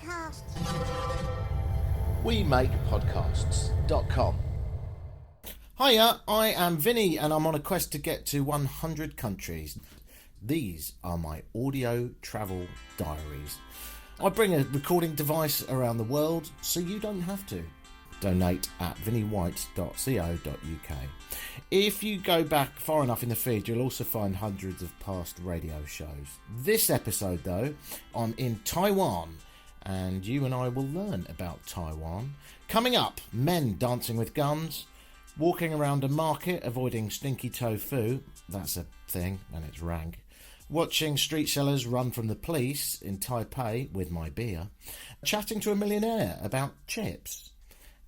podcast. WeMakePodcasts.com. Hiya, I am Vinny and I'm on a quest to get to 100 countries. These are my audio travel diaries. I bring a recording device around the world so you don't have to. Donate at vinnywhite.co.uk. If you go back far enough in the feed, you'll also find hundreds of past radio shows. This episode, though, I'm in Taiwan, and you and I will learn about Taiwan. Coming up, men dancing with guns, walking around a market avoiding stinky tofu, that's a thing and it's rank, watching street sellers run from the police in Taipei with my beer, chatting to a millionaire about chips,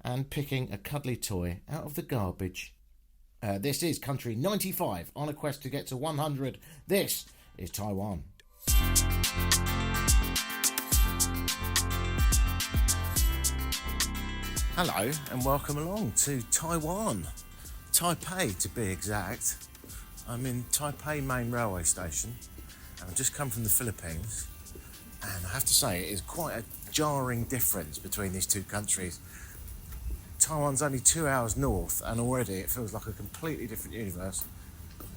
and picking a cuddly toy out of the garbage. This is country 95 on a quest to get to 100. This is Taiwan. Hello and welcome along to Taiwan. Taipei to be exact. I'm in Taipei main railway station and I've just come from the Philippines, and I have to say it is quite a jarring difference between these two countries. Taiwan's only 2 hours north and already it feels like a completely different universe.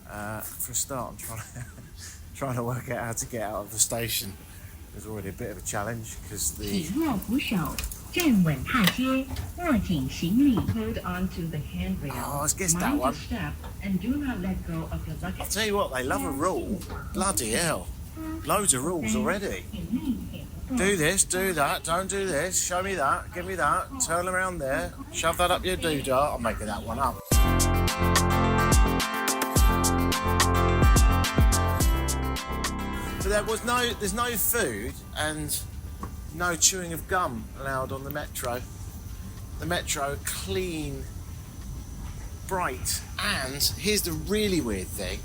For a start, I'm trying to work out how to get out of the station. There's already a bit of a challenge because the... Hold on to the handrail. Oh, I guess that one. Step and do not let go of your luggage. I'll tell you what, they love a rule. Bloody hell. Loads of rules already. Do this, do that, don't do this, show me that, give me that, turn around there, shove that up your doodah. I'm making that one up. But there's no food and no chewing of gum allowed on the metro. The metro, clean, bright, and here's the really weird thing.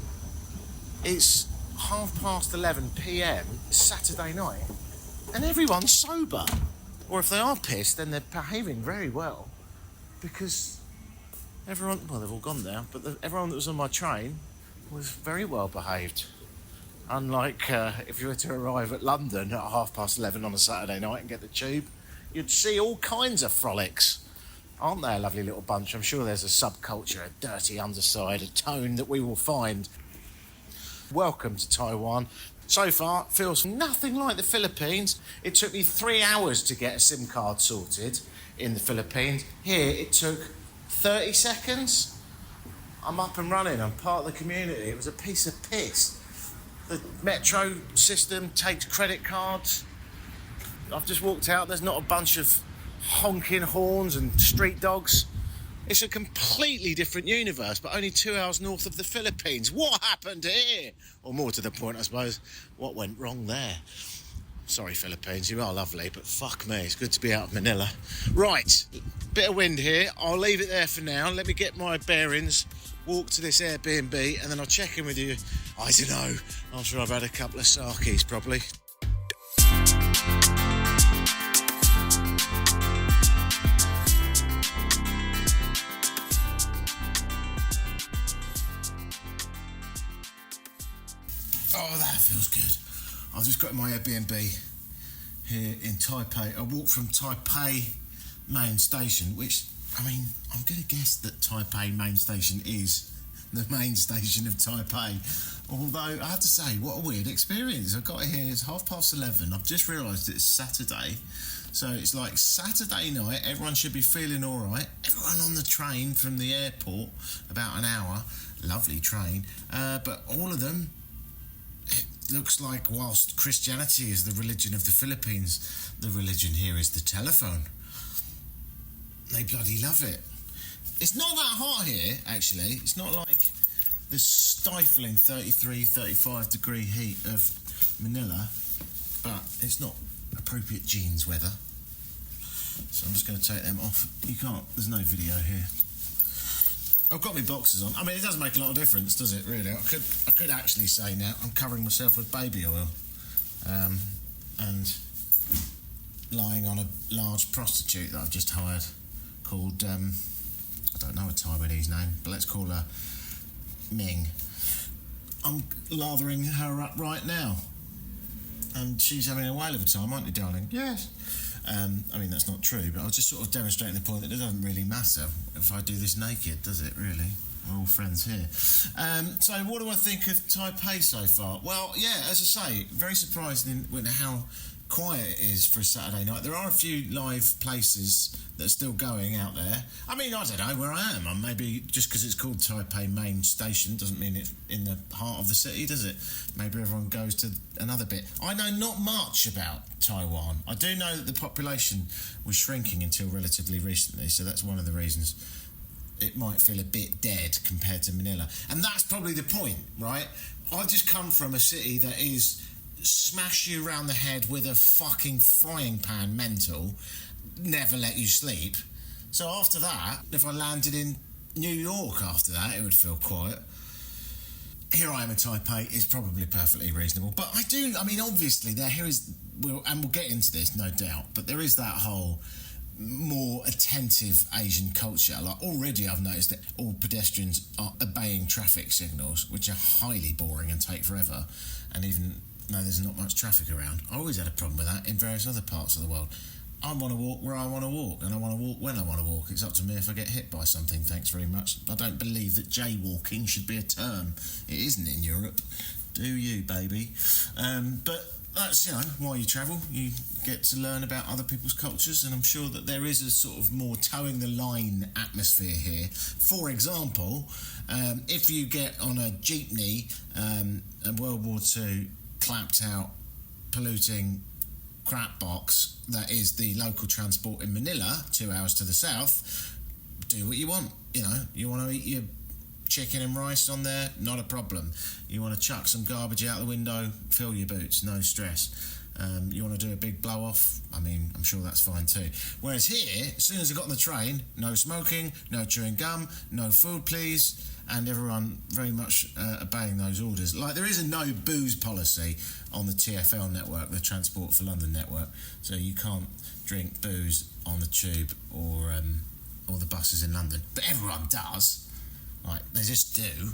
It's 11:30 p.m. Saturday night. And everyone's sober. Or if they are pissed, then they're behaving very well. Because everyone, well, they've all gone now, but everyone that was on my train was very well behaved. Unlike if you were to arrive at London at 11:30 on a Saturday night and get the tube, you'd see all kinds of frolics. Aren't they a lovely little bunch? I'm sure there's a subculture, a dirty underside, a tone that we will find. Welcome to Taiwan. So far, it feels nothing like the Philippines. It took me 3 hours to get a SIM card sorted in the Philippines. Here, it took 30 seconds. I'm up and running. I'm part of the community. It was a piece of piss. The metro system takes credit cards. I've just walked out. There's not a bunch of honking horns and street dogs. It's a completely different universe, but only 2 hours north of the Philippines. What happened here? Or more to the point, I suppose, what went wrong there? Sorry, Philippines, you are lovely, but fuck me, it's good to be out of Manila. Right, bit of wind here. I'll leave it there for now. Let me get my bearings, walk to this Airbnb, and then I'll check in with you, I don't know, after I've had a couple of sakis, probably. Oh, that feels good. I've just got my Airbnb here in Taipei. I walked from Taipei main station, which, I mean, I'm going to guess that Taipei main station is the main station of Taipei. Although, I have to say, what a weird experience. I got here, it's 11:30. I've just realised it's Saturday. So it's like Saturday night, everyone should be feeling all right. Everyone on the train from the airport, about an hour. Lovely train. But all of them... It looks like whilst Christianity is the religion of the Philippines, the religion here is the telephone. They bloody love it. It's not that hot here, actually. It's not like the stifling 33, 35 degree heat of Manila, but it's not appropriate jeans weather. So I'm just going to take them off. There's no video here. I've got my boxers on. I mean, it doesn't make a lot of difference, does it, really? I could actually say now I'm covering myself with baby oil and lying on a large prostitute that I've just hired called, I don't know a Taiwanese name, but let's call her Ming. I'm lathering her up right now. And she's having a whale of a time, aren't you, darling? Yes. I mean, that's not true, but I was just sort of demonstrating the point that it doesn't really matter if I do this naked, does it, really? We're all friends here. So what do I think of Taipei so far? Well, yeah, as I say, very surprised in how quiet it is for a Saturday night. There are a few live places that are still going out there. I mean, I don't know where I am. I'm maybe just because it's called Taipei Main Station doesn't mean it's in the heart of the city, does it? Maybe everyone goes to another bit. I know not much about Taiwan. I do know that the population was shrinking until relatively recently, so that's one of the reasons it might feel a bit dead compared to Manila. And that's probably the point, right? I've just come from a city that is smash you around the head with a fucking frying pan mental, never let you sleep. So after that, if I landed in New York after that, it would feel quiet. Here I am in Taipei, it's probably perfectly reasonable. But obviously, we'll get into this, no doubt, but there is that whole more attentive Asian culture. Like, already I've noticed that all pedestrians are obeying traffic signals, which are highly boring and take forever, and even though there's not much traffic around. I always had a problem with that in various other parts of the world. I want to walk where I want to walk, and I want to walk when I want to walk. It's up to me if I get hit by something, thanks very much. I don't believe that jaywalking should be a term. It isn't in Europe. Do you, baby? But that's, why you travel. You get to learn about other people's cultures, and I'm sure that there is a sort of more towing the line atmosphere here. For example, if you get on a jeepney, a World War II clapped out, polluting crap box that is the local transport in Manila, 2 hours to the south, do what you want. You want to eat your chicken and rice on there, not a problem. You want to chuck some garbage out the window, fill your boots, no stress. You want to do a big blow off, I'm sure that's fine too. Whereas here, as soon as I got on the train, no smoking, no chewing gum, no food please, and everyone very much obeying those orders. Like, there is a no booze policy on the TfL network, the Transport for London network, so you can't drink booze on the tube or the buses in London. But everyone does. Like, they just do.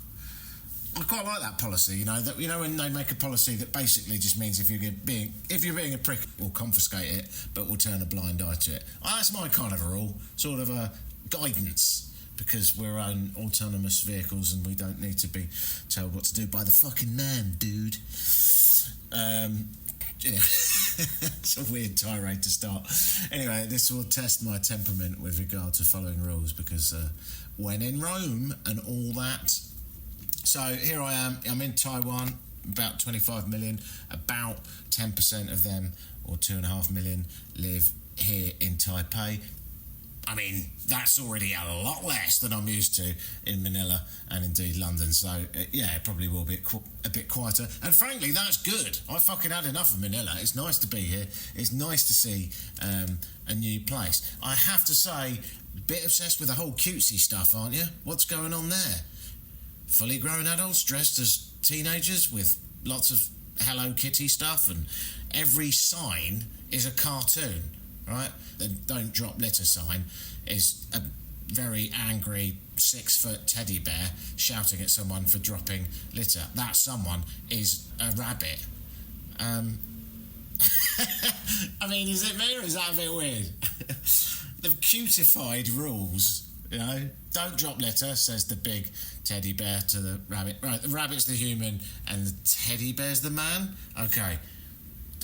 I quite like that policy, when they make a policy that basically just means if you're being a prick, we'll confiscate it, but we'll turn a blind eye to it. That's my kind of a rule, sort of a guidance, because we're own autonomous vehicles and we don't need to be told what to do by the fucking man, dude. It's a weird tirade to start. Anyway, this will test my temperament with regard to following rules, because when in Rome and all that. So here I am, I'm in Taiwan, about 25 million, about 10% of them, or 2.5 million, live here in Taipei. That's already a lot less than I'm used to in Manila and indeed London, so it probably will be a bit quieter, and frankly that's good. I fucking had enough of Manila. It's nice to be here, it's nice to see a new place. I have to say, bit obsessed with the whole cutesy stuff, aren't you? What's going on there? Fully grown adults dressed as teenagers with lots of Hello Kitty stuff, and every sign is a cartoon, right? The don't drop litter sign is a very angry 6-foot teddy bear shouting at someone for dropping litter. That someone is a rabbit. Is it me or is that a bit weird? They've cutified rules, Don't drop litter, says the big teddy bear to the rabbit. Right, the rabbit's the human and the teddy bear's the man? Okay.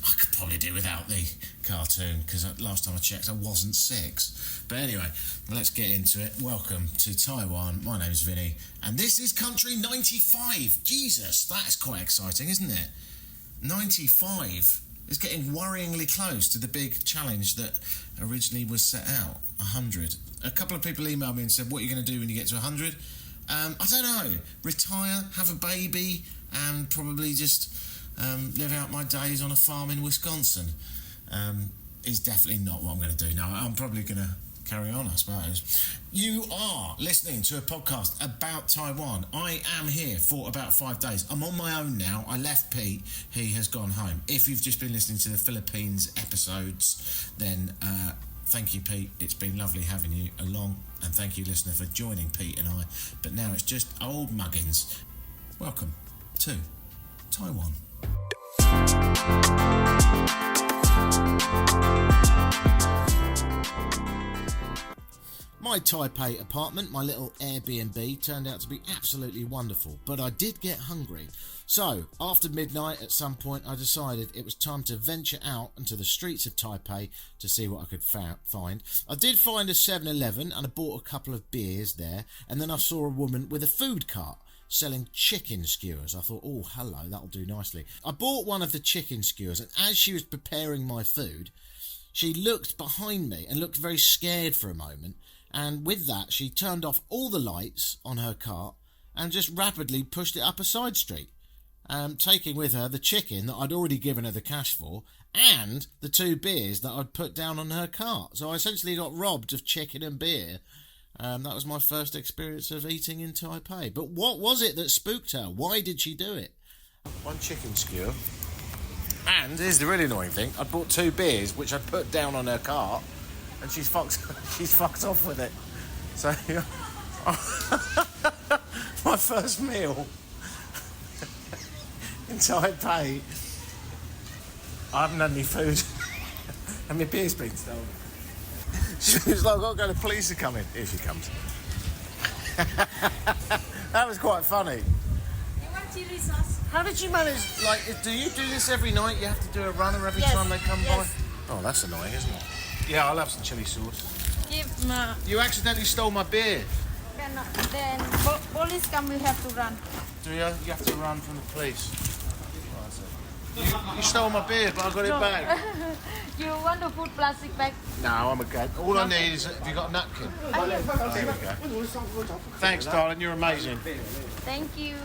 I could probably do without the cartoon, because last time I checked I wasn't 6. But anyway, let's get into it. Welcome to Taiwan. My name's Vinny, and this is country 95. Jesus, that's quite exciting, isn't it? 95 is getting worryingly close to the big challenge that originally was set out, 100. A couple of people emailed me and said, what are you going to do when you get to 100? I don't know. Retire, have a baby, and probably just live out my days on a farm in Wisconsin. Is definitely not what I'm going to do. No, I'm probably going to carry on, I suppose. You are listening to a podcast about Taiwan. I am here for about 5 days. I'm on my own now. I left Pete. He has gone home. If you've just been listening to the Philippines episodes, then thank you, Pete. It's been lovely having you along. And thank you, listener, for joining Pete and I. But now it's just old muggins. Welcome to Taiwan. My Taipei apartment, my little Airbnb, turned out to be absolutely wonderful, but I did get hungry. So, after midnight at some point, I decided it was time to venture out into the streets of Taipei to see what I could find. I did find a 7-Eleven and I bought a couple of beers there, and then I saw a woman with a food cart selling chicken skewers. I thought, oh, hello, that'll do nicely. I bought one of the chicken skewers, and as she was preparing my food, she looked behind me and looked very scared for a moment. And with that, she turned off all the lights on her cart and just rapidly pushed it up a side street, taking with her the chicken that I'd already given her the cash for and the 2 beers that I'd put down on her cart. So I essentially got robbed of chicken and beer. That was my first experience of eating in Taipei. But what was it that spooked her? Why did she do it? One chicken skewer. And here's the really annoying thing. I bought 2 beers, which I put down on her cart. And she's fucked off with it. So, my first meal in Taipei, I haven't had any food, and my beer's been stolen. She was like, I've got to go, the police are coming. Here she comes. That was quite funny. You want chili sauce? How did you manage, like, do you do this every night? You have to do a runner every time they come by? Oh, that's annoying, isn't it? Yeah, I'll have some chili sauce. Give me. You accidentally stole my beer. Then police come, we have to run. Do you? You have to run from the police. You stole my beer, but I got it back. You want to put plastic bag? No, I'm okay. All I need is, have you got a napkin? There we go. Thanks, darling. You're amazing. Thank you.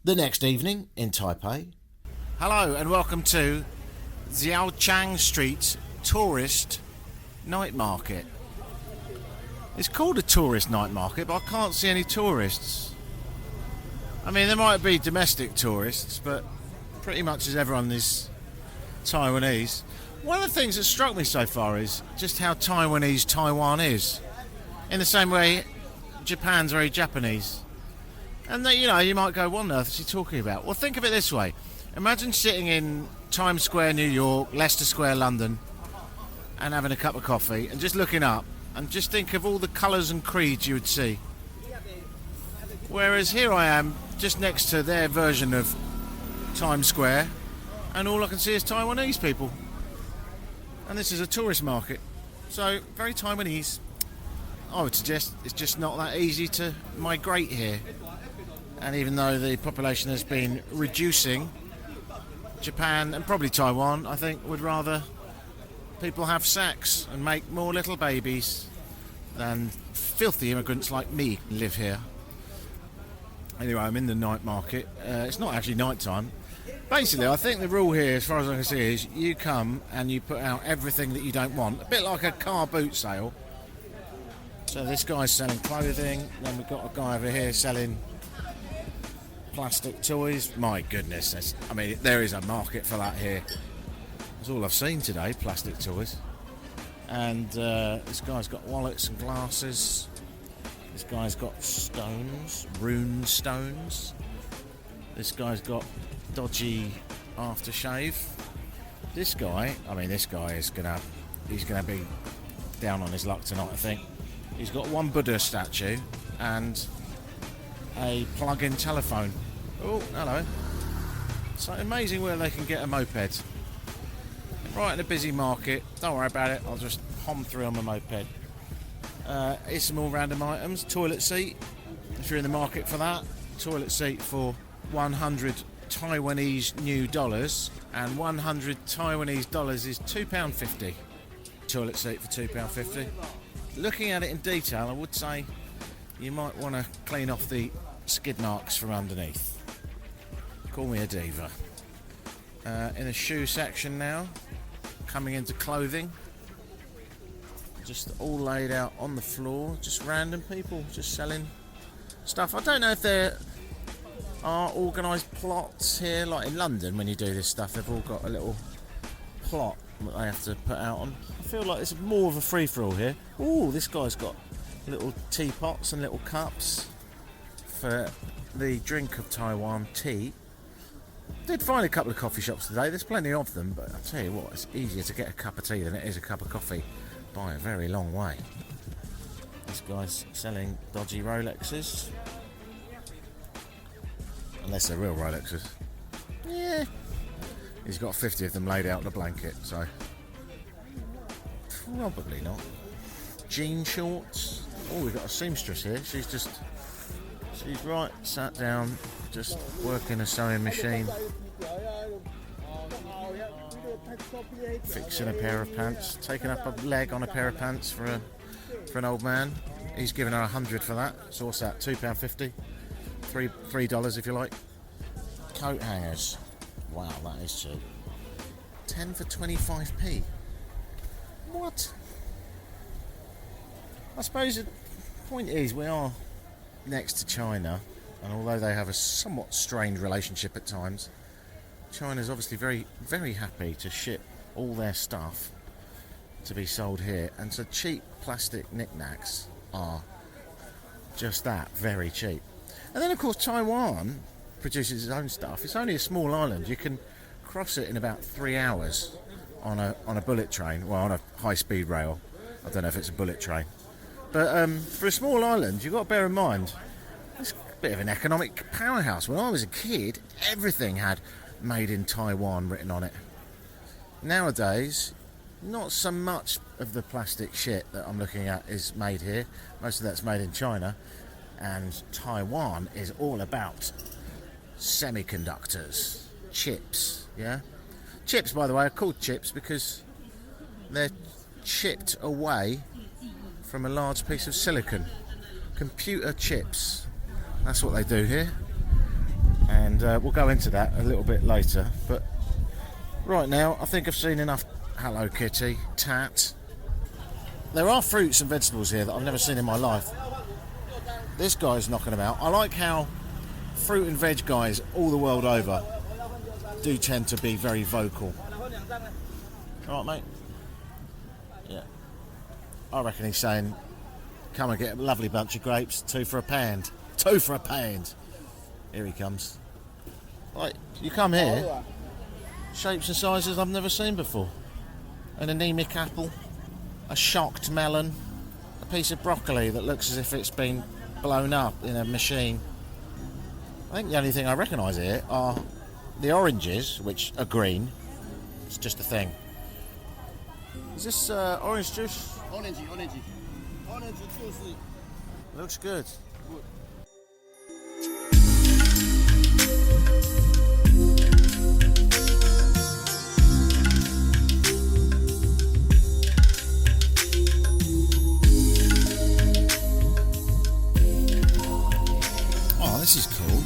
The next evening in Taipei. Hello and welcome to Xiaochang Street Tourist Night Market. It's called a tourist night market, but I can't see any tourists. I mean, there might be domestic tourists, but pretty much as everyone is Taiwanese. One of the things that struck me so far is just how Taiwanese Taiwan is. In the same way, Japan's very Japanese. And that, you might go, what on earth is he talking about? Well, think of it this way. Imagine sitting in Times Square, New York, Leicester Square, London, and having a cup of coffee and just looking up and just think of all the colours and creeds you would see. Whereas here I am just next to their version of Times Square and all I can see is Taiwanese people. And this is a tourist market. So, very Taiwanese. I would suggest it's just not that easy to migrate here. And even though the population has been reducing, Japan and probably Taiwan, I think, would rather people have sex and make more little babies than filthy immigrants like me live here. Anyway, I'm in the night market. It's not actually night time. Basically, I think the rule here, as far as I can see, is you come and you put out everything that you don't want. A bit like a car boot sale. So this guy's selling clothing. Then we've got a guy over here selling plastic toys. My goodness, there is a market for that here. That's all I've seen today, plastic toys. And this guy's got wallets and glasses. This guy's got stones, rune stones. This guy's got dodgy aftershave. This guy is he's gonna be down on his luck tonight, I think. He's got one Buddha statue and a plug-in telephone. Oh, hello. It's like amazing where they can get a moped. Right in a busy market. Don't worry about it. I'll just hom through on my moped. Here's some more random items. Toilet seat, if you're in the market for that. Toilet seat for 100 Taiwanese new dollars. And 100 Taiwanese dollars is £2.50. Toilet seat for £2.50. Looking at it in detail, I would say you might want to clean off the skid marks from underneath. Call me a diva. In the shoe section now, coming into clothing, just all laid out on the floor, just random people just selling stuff. I don't know if there are organised plots here, like in London when you do this stuff, they've all got a little plot that they have to put out on. I feel like it's more of a free-for-all here. Oh, this guy's got little teapots and little cups for the drink of Taiwan, tea. Did find a couple of coffee shops today. There's plenty of them, but I'll tell you what, it's easier to get a cup of tea than it is a cup of coffee by a very long way. This guy's selling dodgy Rolexes. Unless they're real Rolexes. Yeah. He's got 50 of them laid out in a blanket, so probably not. Jean shorts. Oh, we've got a seamstress here. She's right sat down, just working a sewing machine. Fixing a pair of pants, taking up a leg on a pair of pants for an old man. He's given her 100 for that. So what's that? £2.50, $3 if you like. Coat hangers. Wow, that is cheap. 10 for 25p. What? I suppose the point is we are next to China, and although they have a somewhat strained relationship at times, China's obviously very, very happy to ship all their stuff to be sold here, and so cheap plastic knickknacks are just that, very cheap. And then of course Taiwan produces its own stuff. It's only a small island. You can cross it in about 3 hours on a bullet train, well, on a high-speed rail. I don't know if it's a bullet train, but for a small island, you've got to bear in mind it's a bit of an economic powerhouse. When I was a kid, everything had made in Taiwan written on it. Nowadays, not so much of the plastic shit that I'm looking at is made here. Most of that's made in China, and Taiwan is all about semiconductors, chips, yeah? Chips, by the way, are called chips because they're chipped away from a large piece of silicon. Computer chips. That's what they do here. And we'll go into that a little bit later. But right now, I think I've seen enough Hello Kitty, tat. There are fruits and vegetables here that I've never seen in my life. This guy's knocking about. I like how fruit and veg guys all the world over do tend to be very vocal. Alright, mate? Yeah. I reckon he's saying, come and get a lovely bunch of grapes, 2 for a pound. 2 for a pound. Here he comes. Right, you come here, shapes and sizes I've never seen before. An anemic apple, a shocked melon, a piece of broccoli that looks as if it's been blown up in a machine. I think the only thing I recognise here are the oranges, which are green. It's just a thing. Is this orange juice? Orange juice. Looks good. Oh, this is cool.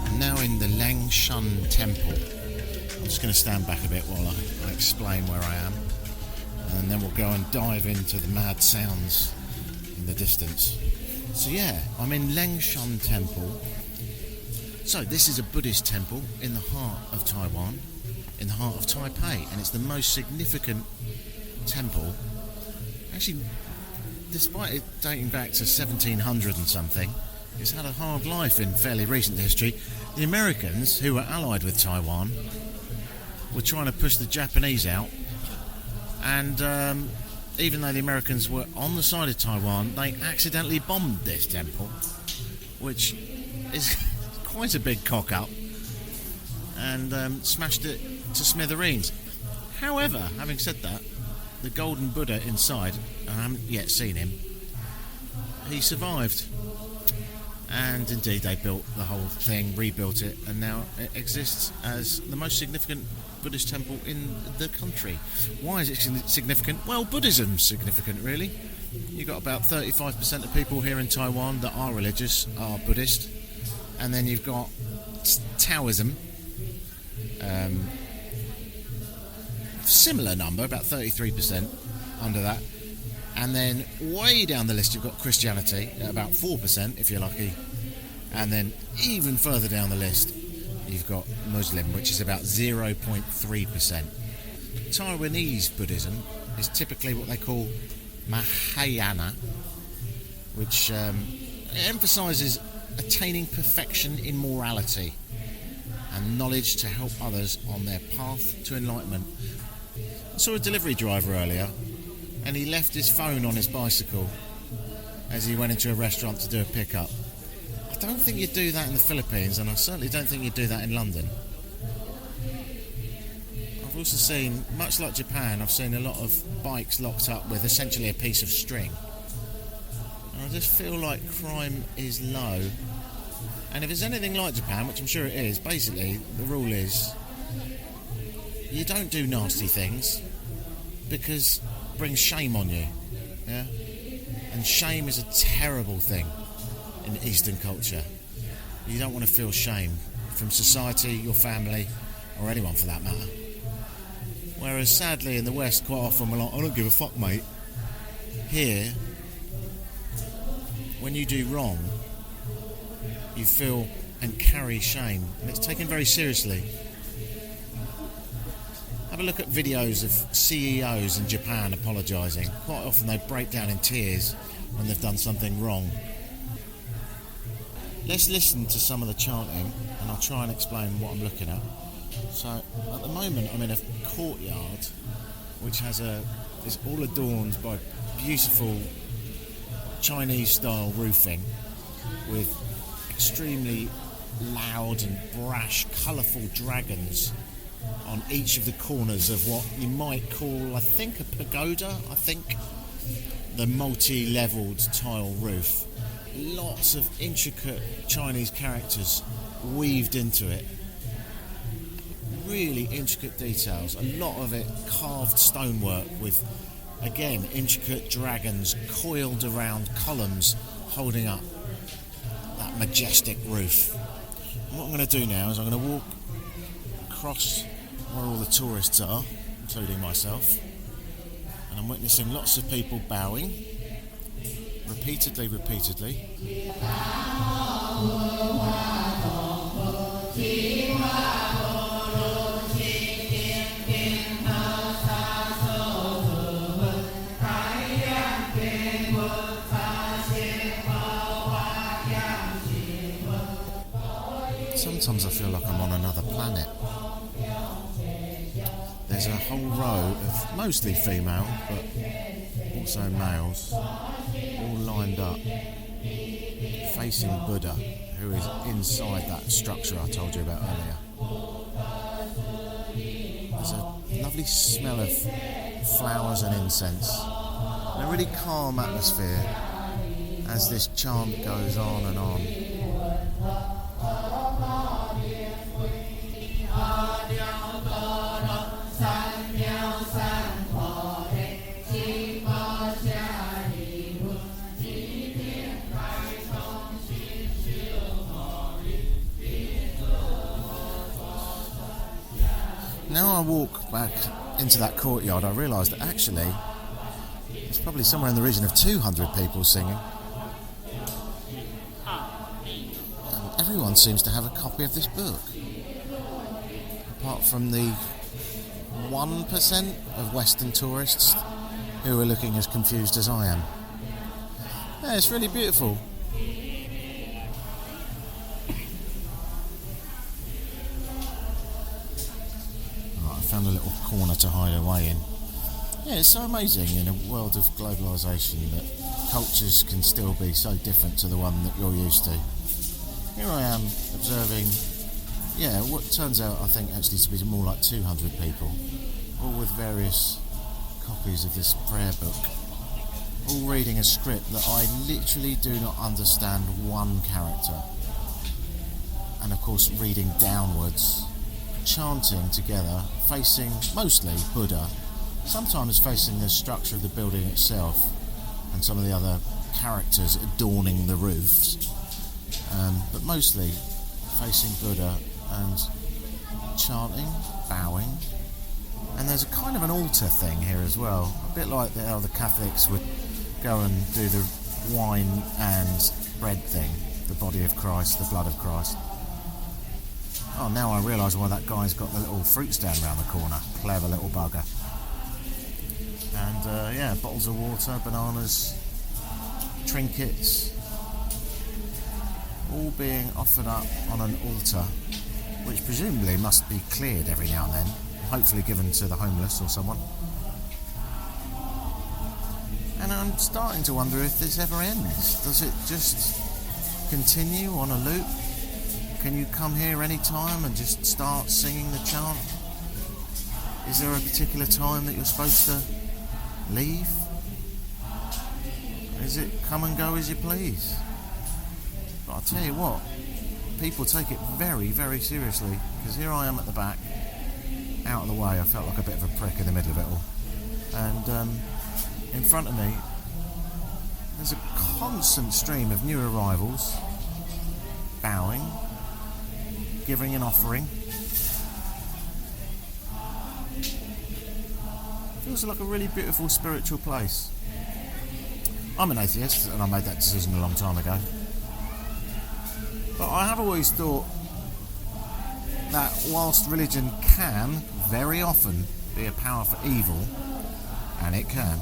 I'm now in the Langshan Temple. I'm just going to stand back a bit while I explain where I am, and then we'll go and dive into the mad sounds in the distance. So yeah, I'm in Langshan Temple. So this is a Buddhist temple in the heart of Taiwan, in the heart of Taipei, and it's the most significant temple. Actually, despite it dating back to 1700 and something, it's had a hard life in fairly recent history. The Americans, who were allied with Taiwan, were trying to push the Japanese out, and even though the Americans were on the side of Taiwan, they accidentally bombed this temple, which is quite a big cock-up, and smashed it to smithereens. However, having said that, the golden Buddha inside, I haven't yet seen him, he survived. And indeed they built the whole thing, rebuilt it, and now it exists as the most significant Buddhist temple in the country. Why is it significant? Well, Buddhism's significant, really. You've got about 35% of people here in Taiwan that are religious, are Buddhist. And then you've got Taoism, similar number, about 33% under that. And then way down the list you've got Christianity at about 4% if you're lucky, and then even further down the list you've got Muslim, which is about 0.3%. Taiwanese Buddhism is typically what they call Mahayana, which emphasises attaining perfection in morality, and knowledge to help others on their path to enlightenment. I saw a delivery driver earlier, and he left his phone on his bicycle as he went into a restaurant to do a pickup. I don't think you'd do that in the Philippines, and I certainly don't think you'd do that in London. I've also seen, much like Japan, I've seen a lot of bikes locked up with essentially a piece of string. And I just feel like crime is low. And if it's anything like Japan, which I'm sure it is, basically the rule is you don't do nasty things because it brings shame on you. Yeah? And shame is a terrible thing in Eastern culture. You don't want to feel shame from society, your family, or anyone for that matter. Whereas sadly in the West quite often we're like, I don't give a fuck, mate. Here, when you do wrong, you feel and carry shame, and it's taken very seriously. Have a look at videos of CEOs in Japan apologising. Quite often they break down in tears when they've done something wrong. Let's listen to some of the chanting, and I'll try and explain what I'm looking at. So at the moment I'm in a courtyard which is all adorned by beautiful Chinese style roofing with extremely loud and brash colourful dragons on each of the corners of what you might call, I think, a pagoda. The multi-levelled tile roof. Lots of intricate Chinese characters weaved into it. Really intricate details, a lot of it carved stonework with, again, intricate dragons coiled around columns holding up that majestic roof. And what I'm going to do now is I'm going to walk across where all the tourists are, including myself, and I'm witnessing lots of people bowing repeatedly. Sometimes I feel like I'm on another planet. There's a whole row of mostly female, but also males, all lined up, facing Buddha, who is inside that structure I told you about earlier. There's a lovely smell of flowers and incense, and a really calm atmosphere as this chant goes on and on. Now I walk back into that courtyard, I realise that actually there's probably somewhere in the region of 200 people singing. And everyone seems to have a copy of this book. Apart from the 1% of Western tourists who are looking as confused as I am. Yeah, it's really beautiful. Found a little corner to hide away in. Yeah, it's so amazing in a world of globalisation that cultures can still be so different to the one that you're used to. Here I am observing, what turns out I think actually to be more like 200 people, all with various copies of this prayer book, all reading a script that I literally do not understand one character. And of course reading downwards, chanting together, facing mostly Buddha, sometimes facing the structure of the building itself and some of the other characters adorning the roofs, but mostly facing Buddha and chanting, bowing. And there's a kind of an altar thing here as well, a bit like how the Catholics would go and do the wine and bread thing, the body of Christ, the blood of Christ. Oh, now I realise why that guy's got the little fruit stand round the corner. Clever little bugger. And bottles of water, bananas, trinkets, all being offered up on an altar which presumably must be cleared every now and then, hopefully given to the homeless or someone. And I'm starting to wonder if this ever ends. Does it just continue on a loop? Can you come here any time and just start singing the chant? Is there a particular time that you're supposed to leave? Is it come and go as you please? But I'll tell you what, people take it very, very seriously, because here I am at the back, out of the way. I felt like a bit of a prick in the middle of it all. And in front of me, there's a constant stream of new arrivals, bowing, giving an offering. Feels like a really beautiful spiritual place. I'm an atheist, and I made that decision a long time ago. But I have always thought that whilst religion can, very often, be a power for evil, and it can,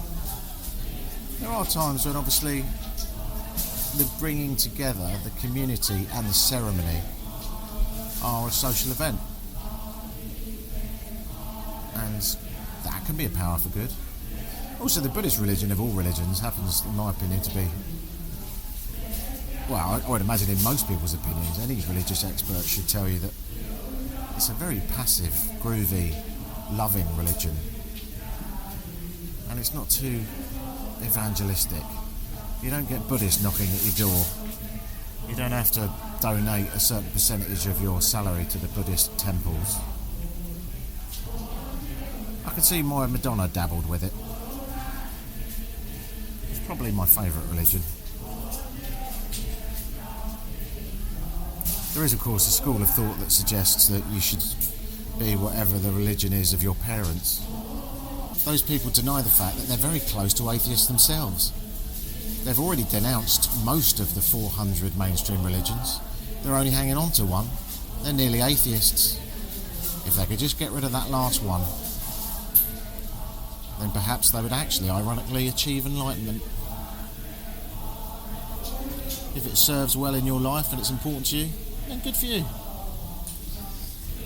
there are times when obviously the bringing together the community and the ceremony are a social event. And that can be a power for good. Also, the Buddhist religion of all religions happens, in my opinion, to be, well, I would imagine in most people's opinions, any religious expert should tell you that it's a very passive, groovy, loving religion. And it's not too evangelistic. You don't get Buddhists knocking at your door. You don't have to donate a certain percentage of your salary to the Buddhist temples. I can see my Madonna dabbled with it. It's probably my favourite religion. There is, of course, a school of thought that suggests that you should be whatever the religion is of your parents. Those people deny the fact that they're very close to atheists themselves. They've already denounced most of the 400 mainstream religions. They're only hanging on to one. They're nearly atheists. If they could just get rid of that last one, then perhaps they would actually, ironically, achieve enlightenment. If it serves well in your life and it's important to you, then good for you.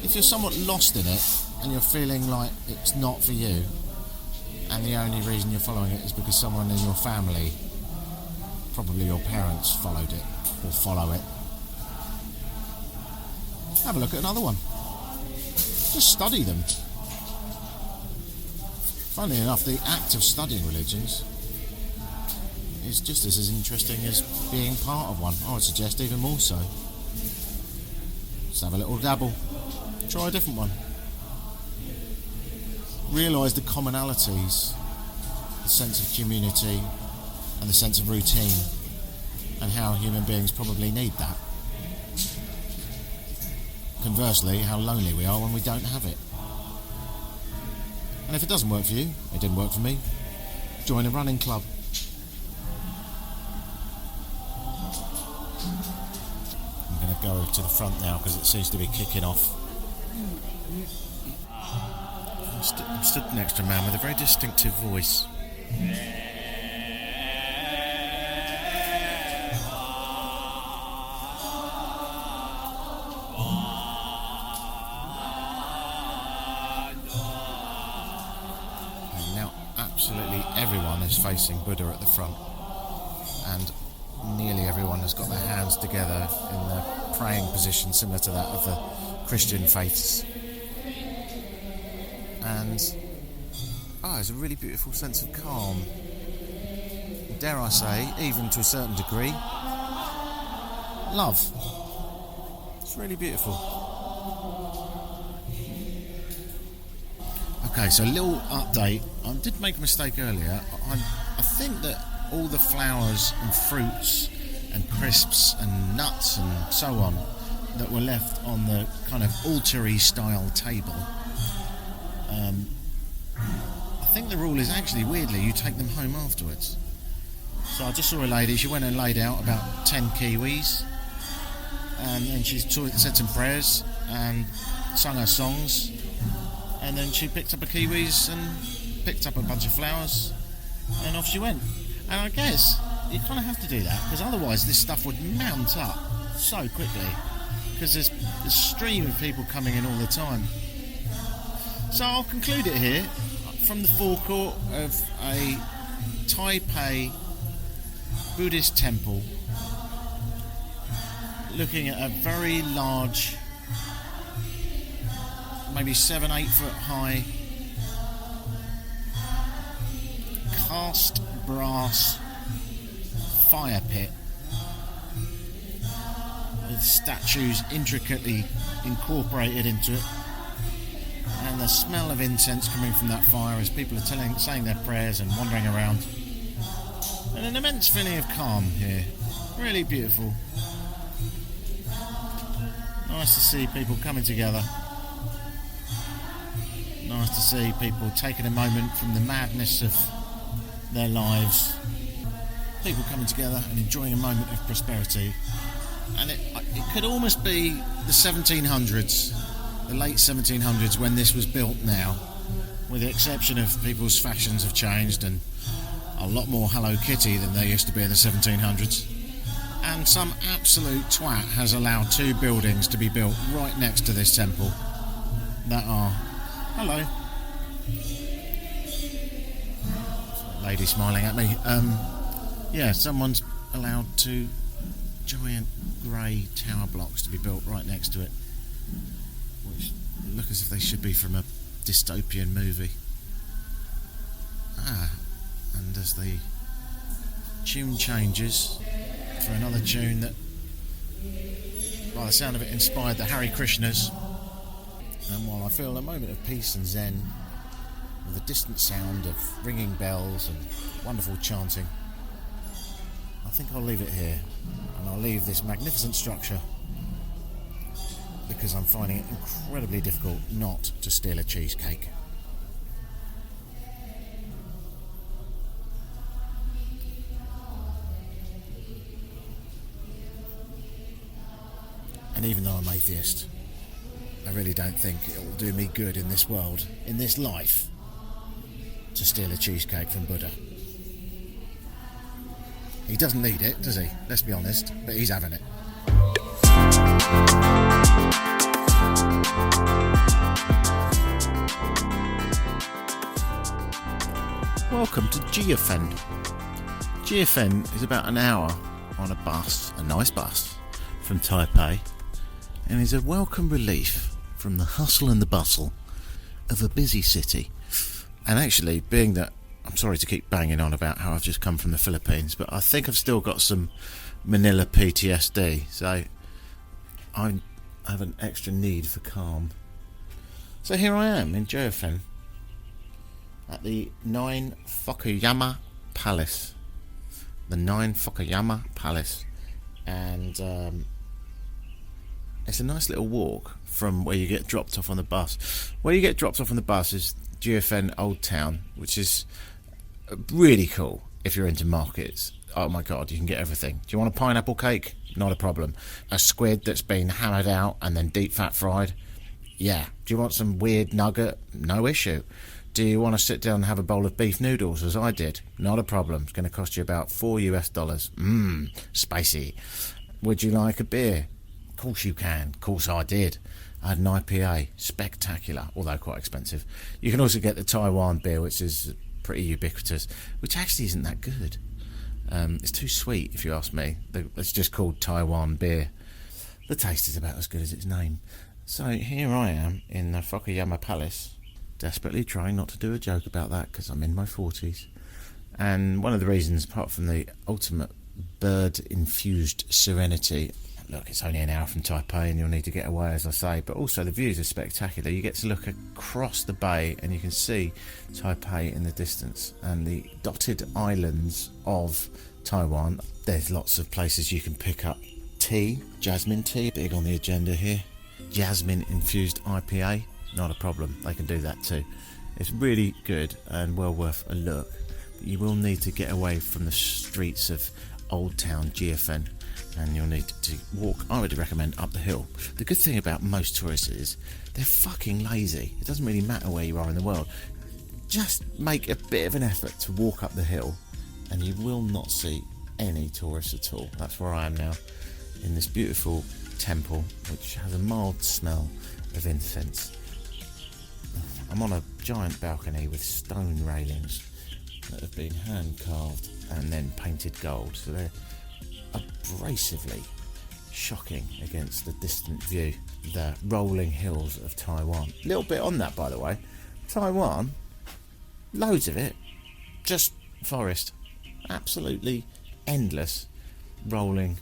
If you're somewhat lost in it and you're feeling like it's not for you, and the only reason you're following it is because someone in your family, probably your parents, followed it or follow it, have a look at another one. Just study them. Funnily enough, the act of studying religions is just as interesting as being part of one. I would suggest even more so. Just have a little dabble. Try a different one. Realise the commonalities, the sense of community and the sense of routine, and how human beings probably need that. Conversely, how lonely we are when we don't have it. And if it doesn't work for you, it didn't work for me, join a running club. I'm going to go to the front now because it seems to be kicking off. I'm stood next to a man with a very distinctive voice. And now absolutely everyone is facing Buddha at the front, and nearly everyone has got their hands together in the praying position similar to that of the Christian faiths. And there's a really beautiful sense of calm. Dare I say, even to a certain degree, love. It's really beautiful. Okay, so a little update. I did make a mistake earlier. I think that all the flowers and fruits and crisps and nuts and so on that were left on the kind of altar-y style table, I think the rule is actually, weirdly, you take them home afterwards. So I just saw a lady, she went and laid out about 10 kiwis, and she said some prayers and sung her songs, and then she picked up her kiwis and picked up a bunch of flowers, and off she went. And I guess you kind of have to do that, because otherwise this stuff would mount up so quickly. because there's a stream of people coming in all the time. So I'll conclude it here from the forecourt of a Taipei Buddhist temple, looking at a very large, maybe 7-8 foot high, cast brass fire pit with statues intricately incorporated into it, and the smell of incense coming from that fire as people are saying their prayers and wandering around, and an immense feeling of calm here. Really beautiful. Nice to see people coming together. Nice to see people taking a moment from the madness of their lives. People coming together and enjoying a moment of prosperity. And it could almost be the 1700s, the late 1700s, when this was built now, with the exception of people's fashions have changed and a lot more Hello Kitty than there used to be in the 1700s. And some absolute twat has allowed 2 buildings to be built right next to this temple that are... Hello. Lady smiling at me. Yeah, someone's allowed 2 giant grey tower blocks to be built right next to it, which look as if they should be from a dystopian movie. And as the tune changes for another tune that, by the sound of it, inspired the Hare Krishnas, and while I feel a moment of peace and zen with the distant sound of ringing bells and wonderful chanting, I think I'll leave it here, and I'll leave this magnificent structure because I'm finding it incredibly difficult not to steal a cheesecake. And even though I'm atheist, I really don't think it will do me good in this world, in this life, to steal a cheesecake from Buddha. He doesn't need it, does he? Let's be honest, but he's having it. Welcome to Jiufen. Jiufen is about an hour on a bus, a nice bus, from Taipei, and is a welcome relief from the hustle and the bustle of a busy city. And actually, being that, I'm sorry to keep banging on about how I've just come from the Philippines, but I think I've still got some Manila PTSD, so I have an extra need for calm. So here I am in Jiufen at the 9 Fukuyama Palace. The 9 Fukuyama Palace. And it's a nice little walk from where you get dropped off on the bus. Where you get dropped off on the bus is Jiufen Old Town, which is really cool if you're into markets. Oh my god, you can get everything. Do you want a pineapple cake? Not a problem. A squid that's been hammered out and then deep fat fried? Yeah. Do you want some weird nugget? No issue. Do you want to sit down and have a bowl of beef noodles as I did? Not a problem. It's going to cost you about $4 US. Spicy. Would you like a beer? Of course you can. Of course I did. I had an IPA. Spectacular, although quite expensive. You can also get the Taiwan beer, which is pretty ubiquitous, which actually isn't that good. It's too sweet, if you ask me. It's just called Taiwan beer. The taste is about as good as its name. So here I am in the Fukuyama Palace, desperately trying not to do a joke about that because I'm in my 40s. And one of the reasons, apart from the ultimate bird-infused serenity, look, it's only an hour from Taipei and you'll need to get away, as I say, but also the views are spectacular. You get to look across the bay and you can see Taipei in the distance and the dotted islands of Taiwan. There's lots of places you can pick up tea, jasmine tea, big on the agenda here. Jasmine infused IPA, not a problem, they can do that too. It's really good and well worth a look. But you will need to get away from the streets of Old Town Jiufen, and you'll need to walk, I would recommend, up the hill. The good thing about most tourists is they're fucking lazy. It doesn't really matter where you are in the world. Just make a bit of an effort to walk up the hill and you will not see any tourists at all. That's where I am now, in this beautiful temple, which has a mild smell of incense. I'm on a giant balcony with stone railings that have been hand carved and then painted gold, so they're abrasively shocking against the distant view, the rolling hills of Taiwan. A little bit on that, by the way. Taiwan, loads of it, just forest, absolutely endless, rolling,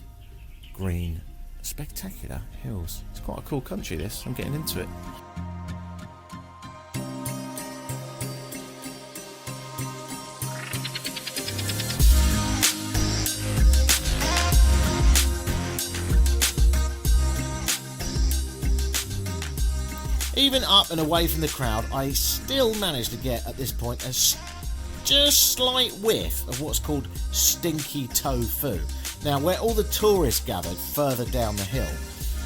green, spectacular hills. It's quite a cool country, this. I'm getting into it. Even up and away from the crowd, I still managed to get, at this point, a just slight whiff of what's called stinky tofu. Now, where all the tourists gathered further down the hill,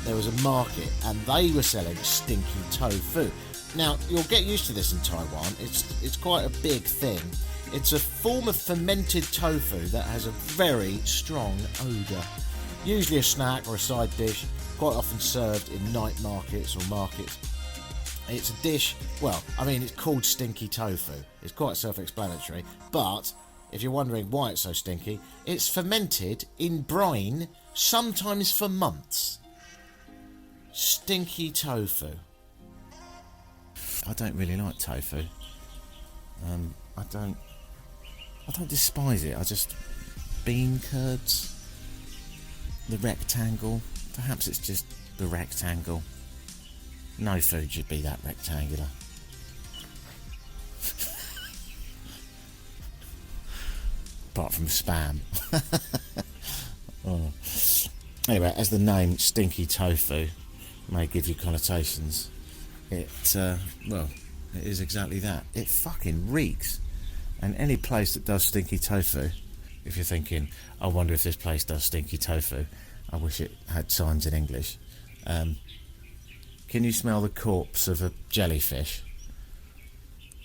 there was a market and they were selling stinky tofu. Now, you'll get used to this in Taiwan. It's quite a big thing. It's a form of fermented tofu that has a very strong odour. Usually a snack or a side dish, quite often served in night markets or markets. It's a dish, well, I mean, it's called stinky tofu. It's quite self-explanatory, but if you're wondering why it's so stinky, it's fermented in brine, sometimes for months. Stinky tofu. I don't really like tofu. I don't despise it. I just bean curds, the rectangle. Perhaps it's just the rectangle. No food should be that rectangular. Apart from spam. Oh. Anyway, as the name stinky tofu may give you connotations, it is exactly that. It fucking reeks. And any place that does stinky tofu, if you're thinking, I wonder if this place does stinky tofu, I wish it had signs in English. Can you smell the corpse of a jellyfish?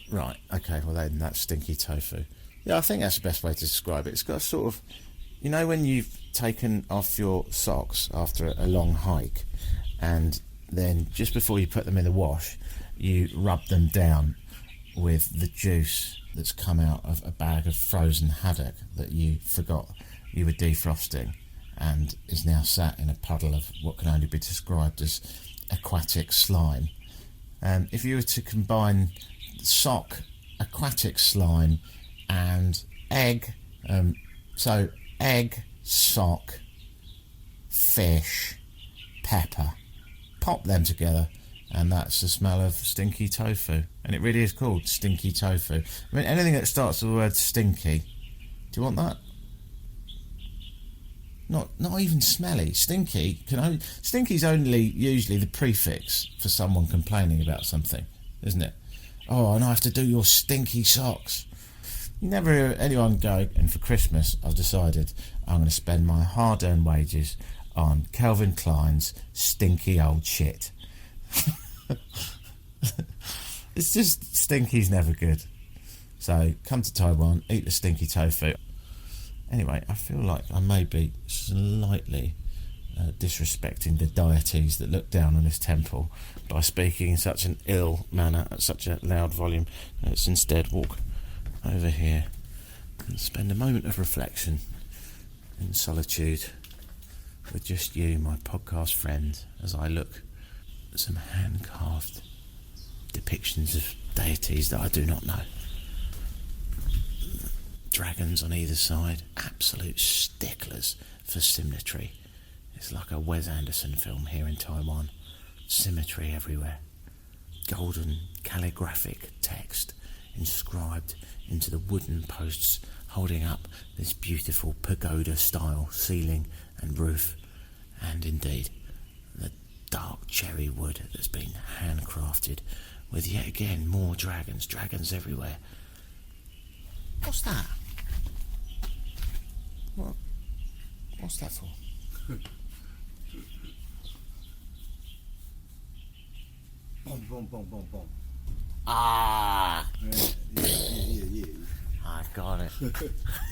Right, okay, well then that's stinky tofu. Yeah, I think that's the best way to describe it. It's got a sort of, you know when you've taken off your socks after a long hike and then just before you put them in the wash, you rub them down with the juice that's come out of a bag of frozen haddock that you forgot you were defrosting and is now sat in a puddle of what can only be described as aquatic slime. If you were to combine sock, aquatic slime and egg, so egg, sock, fish, pepper, pop them together and that's the smell of stinky tofu. And it really is called stinky tofu. I mean, anything that starts with the word stinky, do you want that? Not even smelly. Stinky's only usually the prefix for someone complaining about something, isn't it? Oh, and I have to do your stinky socks. You never hear anyone go, and for Christmas I've decided I'm going to spend my hard-earned wages on Calvin Klein's stinky old shit. It's just, stinky's never good. So come to Taiwan, eat the stinky tofu. Anyway, I feel like I may be slightly disrespecting the deities that look down on this temple by speaking in such an ill manner at such a loud volume. Let's instead walk over here and spend a moment of reflection in solitude with just you, my podcast friend, as I look at some hand-carved depictions of deities that I do not know. Dragons on either side, absolute sticklers for symmetry. It's like a Wes Anderson film here in Taiwan. Symmetry everywhere. Golden calligraphic text inscribed into the wooden posts holding up this beautiful pagoda-style ceiling and roof, and indeed the dark cherry wood that's been handcrafted with yet again more dragons everywhere. What's that? What's that for? Boom, boom, boom, boom, boom. Ah! Yeah. I got it.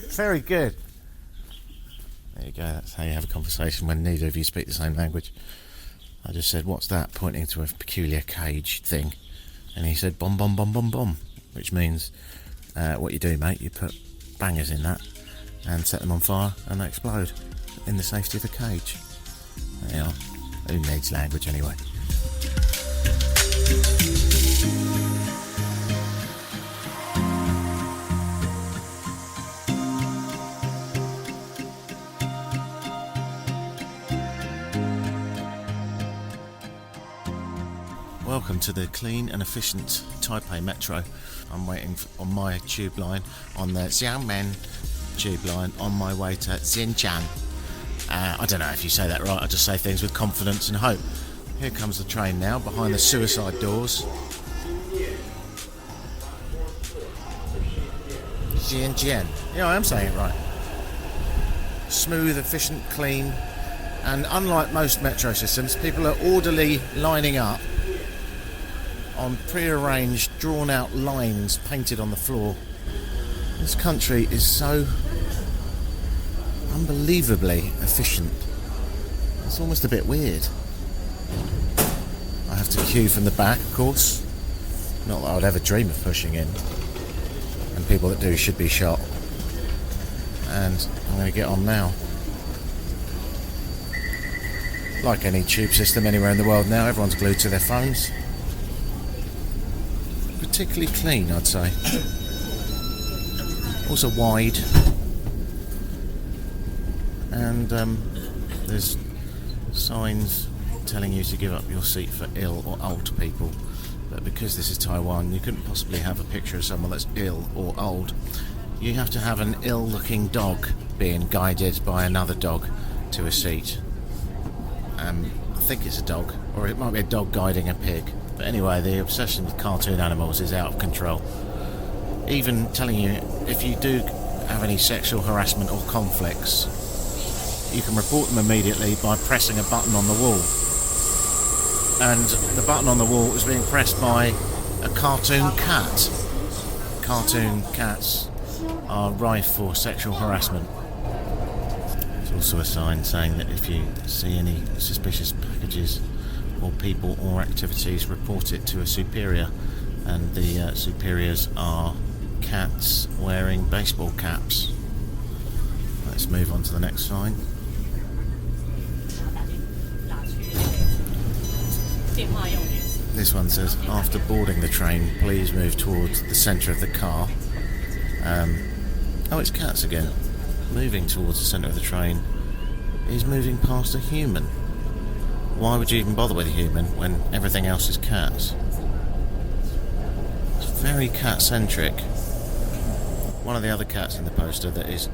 Very good. There you go, that's how you have a conversation when neither of you speak the same language. I just said, what's that? Pointing to a peculiar cage thing. And he said, bomb, bomb, bomb, bomb, bomb. Which means, what you do, mate, you put bangers in that and set them on fire and they explode in the safety of the cage. There you are. Who needs language anyway? Welcome to the clean and efficient Taipei Metro. I'm waiting on my tube line on the Xiamen tube line on my way to Xinjiang. I don't know if you say that right, I just say things with confidence and hope. Here comes the train now, behind the suicide doors. Xinjiang. Yeah, I am saying it right. Smooth, efficient, clean, and unlike most metro systems, people are orderly lining up on pre-arranged, drawn-out lines painted on the floor. This country is so unbelievably efficient. It's almost a bit weird. I have to queue from the back, of course. Not that I would ever dream of pushing in. And people that do should be shot. And I'm going to get on now. Like any tube system anywhere in the world now, everyone's glued to their phones. Particularly clean, I'd say. Also wide. And there's signs telling you to give up your seat for ill or old people. But because this is Taiwan, you couldn't possibly have a picture of someone that's ill or old. You have to have an ill-looking dog being guided by another dog to a seat. I think it's a dog, or it might be a dog guiding a pig. But anyway, the obsession with cartoon animals is out of control. Even telling you, if you do have any sexual harassment or conflicts, you can report them immediately by pressing a button on the wall. And the button on the wall is being pressed by a cartoon cat. Cartoon cats are rife for sexual harassment. There's also a sign saying that if you see any suspicious packages or people or activities, report it to a superior. And the superiors are cats wearing baseball caps. Let's move on to the next sign. This one says, after boarding the train, please move towards the centre of the car. Oh, it's cats again. Moving towards the centre of the train is moving past a human. Why would you even bother with a human when everything else is cats? It's very cat-centric. One of the other cats in the poster that is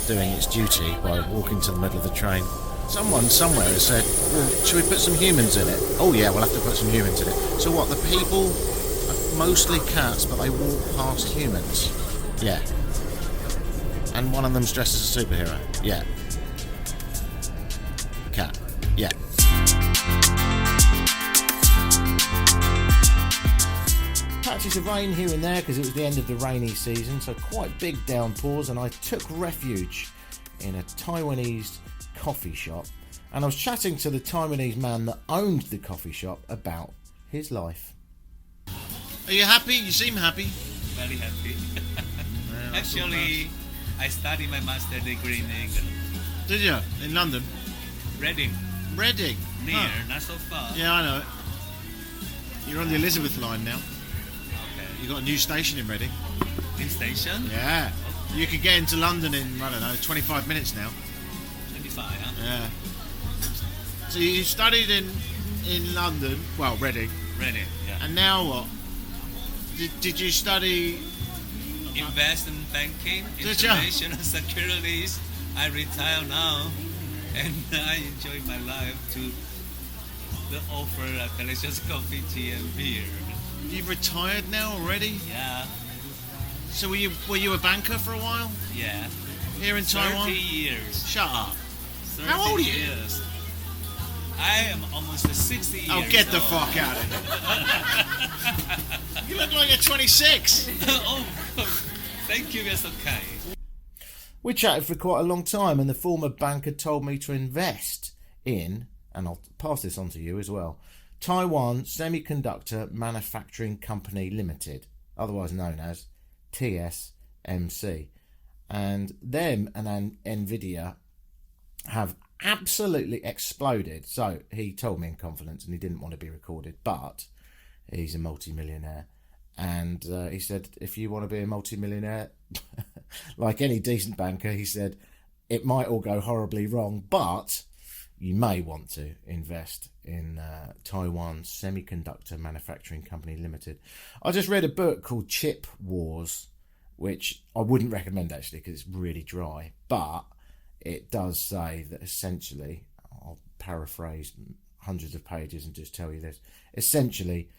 doing its duty by walking to the middle of the train. Someone somewhere has said, well, should we put some humans in it? Oh yeah, we'll have to put some humans in it. So what, the people are mostly cats, but they walk past humans? Yeah. And one of them's dressed as a superhero? Yeah. Cat? Yeah. Patches of rain here and there because it was the end of the rainy season, so quite big downpours, and I took refuge in a Taiwanese coffee shop, and I was chatting to the Taiwanese man that owned the coffee shop about his life. Are you happy? You seem happy. Very happy. Actually, I studied my master degree in England. Did you? In London? Reading. Reading? Near, Huh. not so far. Yeah, I know it. You're on the Elizabeth line now. Okay. You got a new station in Reading. In station? Yeah. You could get into London in, I don't know, 25 minutes now. 25, huh? Yeah. So you studied in London, well, Reading, Reading, yeah. and now what? Did you study? Investment banking, Did ya? international securities. I retire now, and I enjoy my life to the offer of delicious coffee, tea, and beer. You've retired now already? Yeah, So were you a banker for a while yeah. here in 30 Taiwan? years. Shut up. 30 How old are you? years. I am almost 60 years Oh, get the old. fuck out of here. You look like you're 26. Oh, thank you, you're so kind. We chatted for quite a long time, and the former banker told me to invest in, and I'll pass this on to you as well, Taiwan Semiconductor Manufacturing Company Limited, otherwise known as TSMC. And them and Nvidia have absolutely exploded. So he told me in confidence, and he didn't want to be recorded, but he's a multi-millionaire. And he said, if you want to be a multi-millionaire, like any decent banker, he said, it might all go horribly wrong, but you may want to invest in Taiwan Semiconductor Manufacturing Company Limited. I just read a book called Chip Wars, which I wouldn't recommend actually because it's really dry, but it does say that essentially, I'll paraphrase hundreds of pages and just tell you this, essentially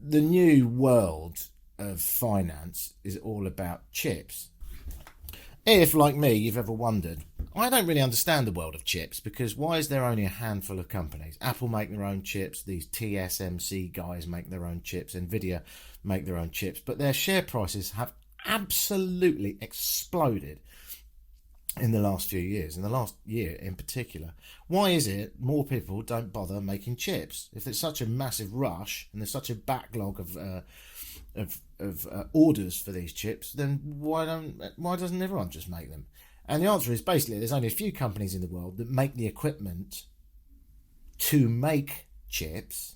the new world of finance is all about chips. If, like me, you've ever wondered, I don't really understand the world of chips, because why is there only a handful of companies? Apple make their own chips, these TSMC guys make their own chips, Nvidia make their own chips, but their share prices have absolutely exploded in the last few years, in the last year in particular. Why is it more people don't bother making chips? If there's such a massive rush and there's such a backlog of orders for these chips, then why doesn't everyone just make them? And the answer is basically there's only a few companies in the world that make the equipment to make chips.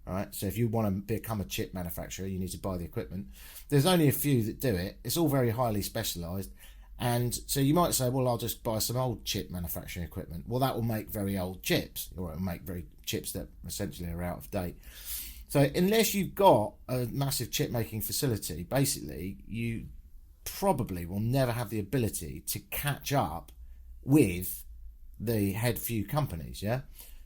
Right, so if you want to become a chip manufacturer, you need to buy the equipment. There's only a few that do it. It's all very highly specialised. And so you might say, well, I'll just buy some old chip manufacturing equipment. Well, that will make very old chips, or it will make very chips that essentially are out of date. So unless you've got a massive chip making facility, basically, you probably will never have the ability to catch up with the head few companies, yeah?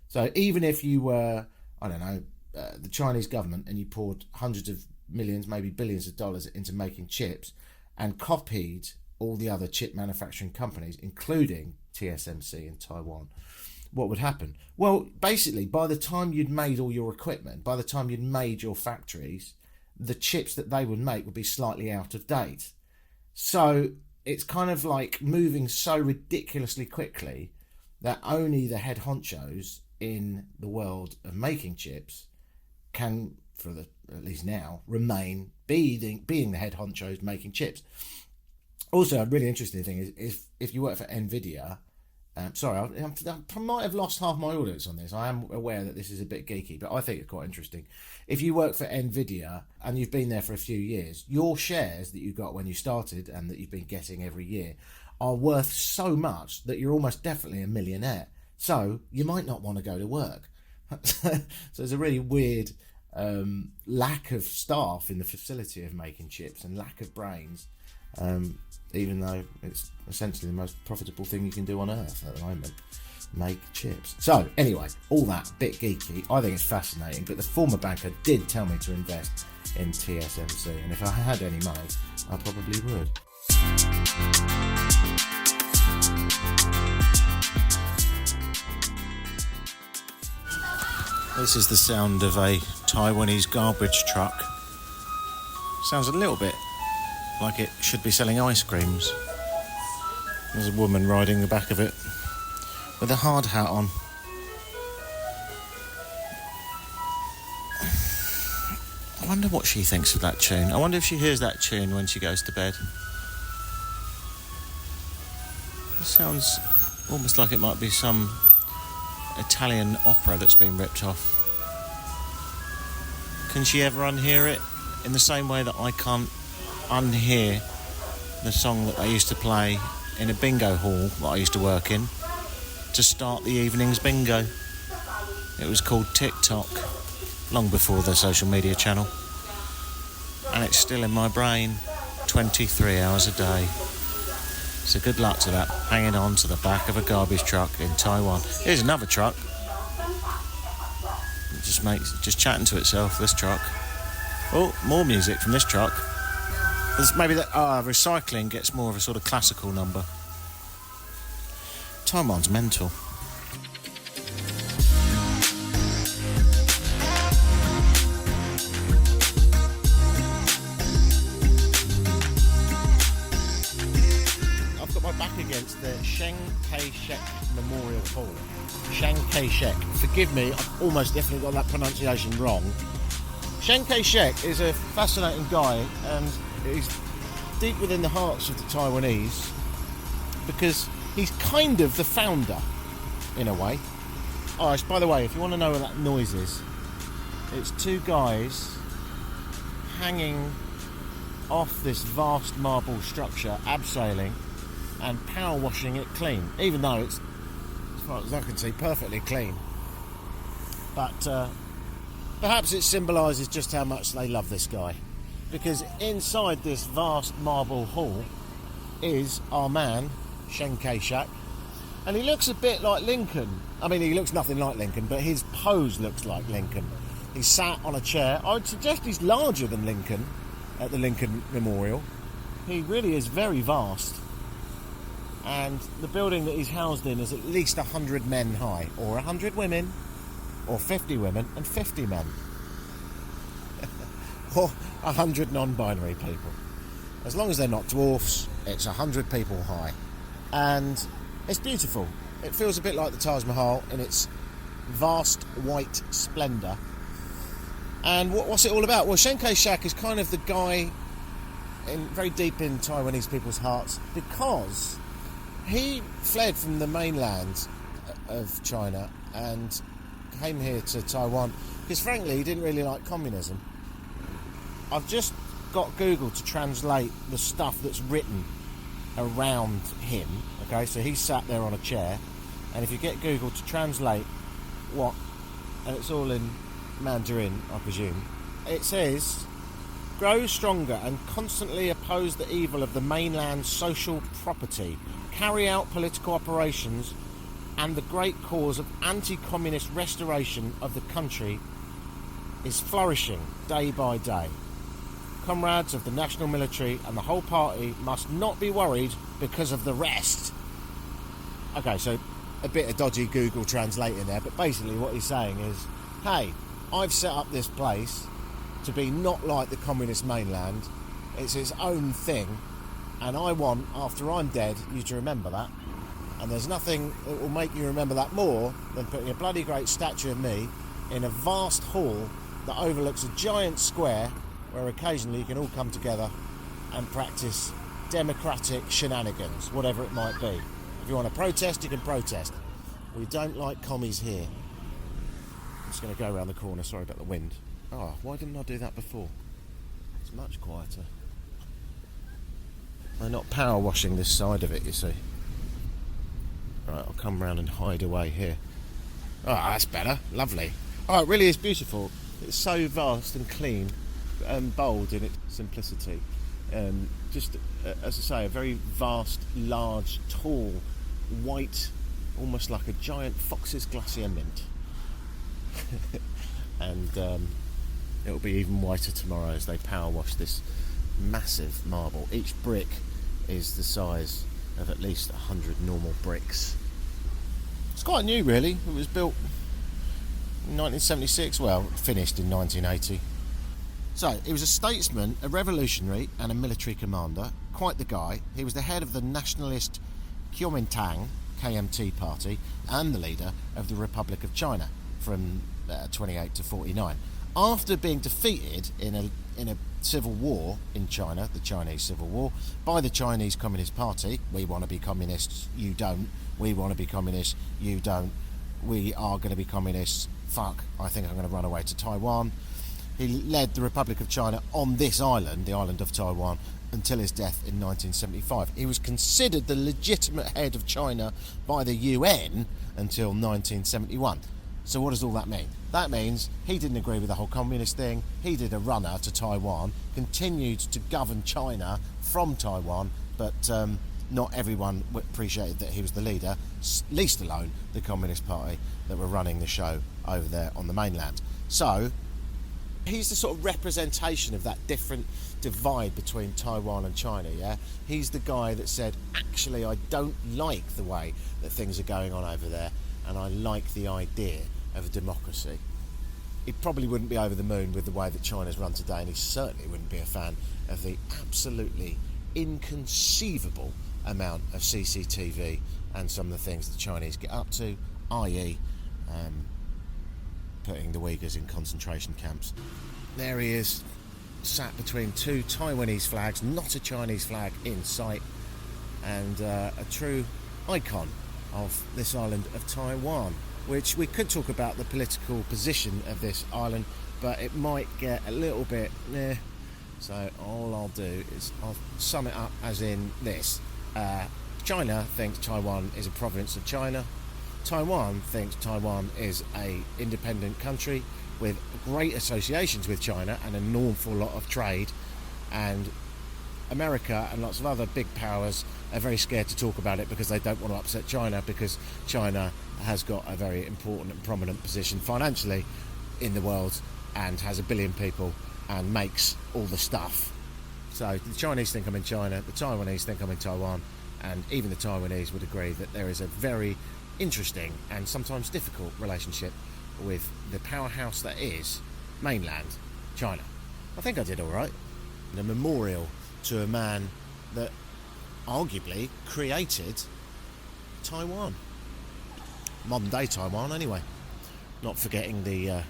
So even if you were, I don't know, the Chinese government, and you poured hundreds of millions, maybe billions of dollars into making chips and copied all the other chip manufacturing companies, including TSMC in Taiwan, what would happen? Well, basically, by the time you'd made all your equipment, by the time you'd made your factories, the chips that they would make would be slightly out of date. So it's kind of like moving so ridiculously quickly that only the head honchos in the world of making chips can, at least now, remain being the head honchos making chips. Also, a really interesting thing is if you work for Nvidia, sorry, I might have lost half my audience on this. I am aware that this is a bit geeky, but I think it's quite interesting. If you work for Nvidia and you've been there for a few years, your shares that you got when you started and that you've been getting every year are worth so much that you're almost definitely a millionaire. So you might not want to go to work. So there's a really weird lack of staff in the facility of making chips and lack of brains, even though it's essentially the most profitable thing you can do on earth at the moment, make chips. So anyway, all that bit geeky, I think it's fascinating, but the former banker did tell me to invest in TSMC, and if I had any money, I probably would. This is the sound of a Taiwanese garbage truck. Sounds a little bit like it should be selling ice creams. There's a woman riding the back of it with a hard hat on. I wonder what she thinks of that tune. I wonder if she hears that tune when she goes to bed. It sounds almost like it might be some Italian opera that's been ripped off. Can she ever unhear it? In the same way that I can't unhear the song that they used to play in a bingo hall that I used to work in to start the evening's bingo. It was called TikTok, long before the social media channel, and it's still in my brain 23 hours a day. So good luck to that, hanging on to the back of a garbage truck in Taiwan. Here's another truck. It just chatting to itself, this truck. Oh, more music from this truck. There's maybe that recycling gets more of a sort of classical number. Taiwan's mental. I've got got my back against the Chiang Kai-shek Memorial Hall. Chiang Kai-shek. Forgive me, I've almost definitely got that pronunciation wrong. Chiang Kai-shek is a fascinating guy, and he's deep within the hearts of the Taiwanese because he's kind of the founder, in a way. Oh, by the way, if you want to know what that noise is, it's two guys hanging off this vast marble structure, abseiling and power washing it clean, even though it's, as far as I can see, perfectly clean. But perhaps it symbolises just how much they love this guy, because inside this vast marble hall is our man Chiang Kai-shek, and he looks a bit like Lincoln. I mean, he looks nothing like Lincoln, but his pose looks like Lincoln. He's sat on a chair. I would suggest he's larger than Lincoln at the Lincoln Memorial. He really is very vast, and the building that he's housed in is at least 100 men high, or 100 women, or 50 women and 50 men, or 100 non-binary people. As long as they're not dwarfs, it's 100 people high, and it's beautiful. It feels a bit like the Taj Mahal in its vast white splendour. And what's it all about? Well, Chiang Kai-shek is kind of the guy very deep in Taiwanese people's hearts, because he fled from the mainland of China and came here to Taiwan because, frankly, he didn't really like communism. I've just got Google to translate the stuff that's written around him. Okay, so he's sat there on a chair, and if you get Google to translate what, and it's all in Mandarin, I presume, it says, grow stronger and constantly oppose the evil of the mainland's social property, carry out political operations, and the great cause of anti-communist restoration of the country is flourishing day by day. Comrades of the national military and the whole party must not be worried because of the rest. Okay, so a bit of dodgy Google translating there, but basically what he's saying is, hey, I've set up this place to be not like the communist mainland. It's its own thing, and I want, after I'm dead, you to remember that. And there's nothing that will make you remember that more than putting a bloody great statue of me in a vast hall that overlooks a giant square where occasionally you can all come together and practice democratic shenanigans, whatever it might be. If you want to protest, you can protest. We don't like commies here. I'm just going to go around the corner, sorry about the wind. Oh, why didn't I do that before? It's much quieter. They're not power washing this side of it, you see. Right, I'll come round and hide away here. Oh, that's better. Lovely. Oh, it really is beautiful. It's so vast and clean and bold in its simplicity. Just, as I say, a very vast, large, tall, white, almost like a giant Fox's Glacier mint. And it'll be even whiter tomorrow as they power wash this massive marble. Each brick is the size of at least 100 normal bricks. It's quite new, really. It was built in 1976, well, finished in 1980. So, he was a statesman, a revolutionary and a military commander. Quite the guy. He was the head of the nationalist Kuomintang, KMT party, and the leader of the Republic of China from 28 to 49. After being defeated in a civil war in China, the Chinese Civil War, by the Chinese Communist Party, we want to be communists, you don't. We want to be communists, you don't. We are going to be communists, fuck, I think I'm going to run away to Taiwan. He led the Republic of China on this island, the island of Taiwan, until his death in 1975. He was considered the legitimate head of China by the UN until 1971. So what does all that mean? That means he didn't agree with the whole communist thing. He did a runner to Taiwan, continued to govern China from Taiwan, but not everyone appreciated that he was the leader, least alone the Communist Party that were running the show over there on the mainland. So he's the sort of representation of that different divide between Taiwan and China, yeah? He's the guy that said, actually, I don't like the way that things are going on over there, and I like the idea of a democracy. He probably wouldn't be over the moon with the way that China's run today, and he certainly wouldn't be a fan of the absolutely inconceivable amount of CCTV and some of the things the Chinese get up to, i.e. Putting the Uyghurs in concentration camps. There he is, sat between two Taiwanese flags, not a Chinese flag in sight, and a true icon of this island of Taiwan, which we could talk about the political position of this island, but it might get a little bit so all I'll do is I'll sum it up as in this. China thinks Taiwan is a province of China. Taiwan thinks Taiwan is a independent country with great associations with China and an awful lot of trade, and America and lots of other big powers are very scared to talk about it because they don't want to upset China, because China has got a very important and prominent position financially in the world and has 1 billion people and makes all the stuff. So the Chinese think I'm in China, the Taiwanese think I'm in Taiwan, and even the Taiwanese would agree that there is a very interesting and sometimes difficult relationship with the powerhouse that is mainland China. I think I did all right. A memorial to a man that arguably created Taiwan, modern day Taiwan anyway, not forgetting the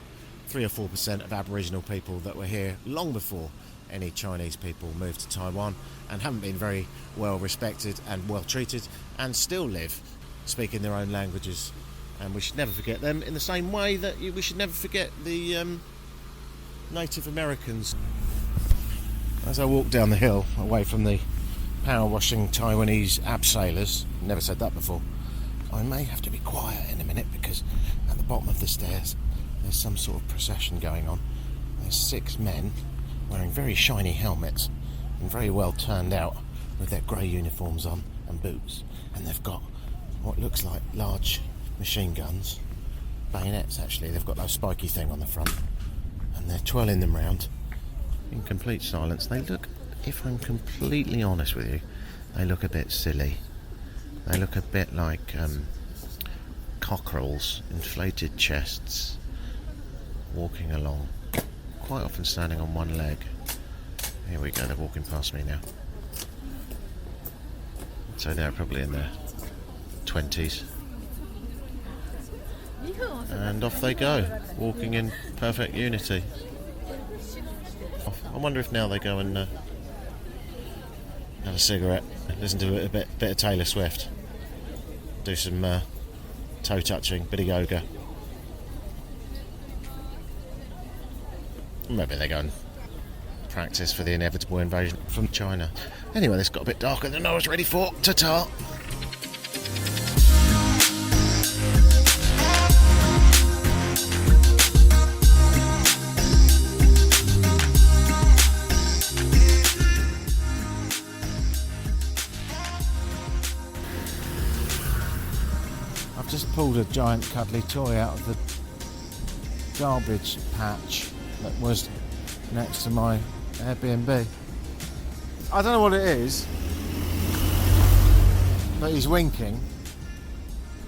3 or 4% of Aboriginal people that were here long before any Chinese people moved to Taiwan and haven't been very well respected and well treated and still live speaking their own languages, and we should never forget them in the same way that we should never forget the Native Americans. As I walk down the hill away from the power washing Taiwanese abseilers, never said that before, I may have to be quiet in a minute because at the bottom of the stairs there's some sort of procession going on. There's 6 men wearing very shiny helmets and very well turned out with their grey uniforms on and boots, and they've got what looks like large machine guns, bayonets actually, they've got that spiky thing on the front, and they're twirling them round in complete silence. They look, if I'm completely honest with you, they look a bit silly. They look a bit like cockerels, inflated chests, walking along, quite often standing on one leg. Here we go, they're walking past me now. So they're probably in their 20s. And off they go, walking in perfect unity. I wonder if now they go and have a cigarette, listen to a bit of Taylor Swift, do some toe touching, bit of yoga. Maybe they go and practice for the inevitable invasion from China. Anyway, this got a bit darker than I was ready for. Ta-ta! I've just pulled a giant cuddly toy out of the garbage patch that was next to my Airbnb. I don't know what it is, but he's winking.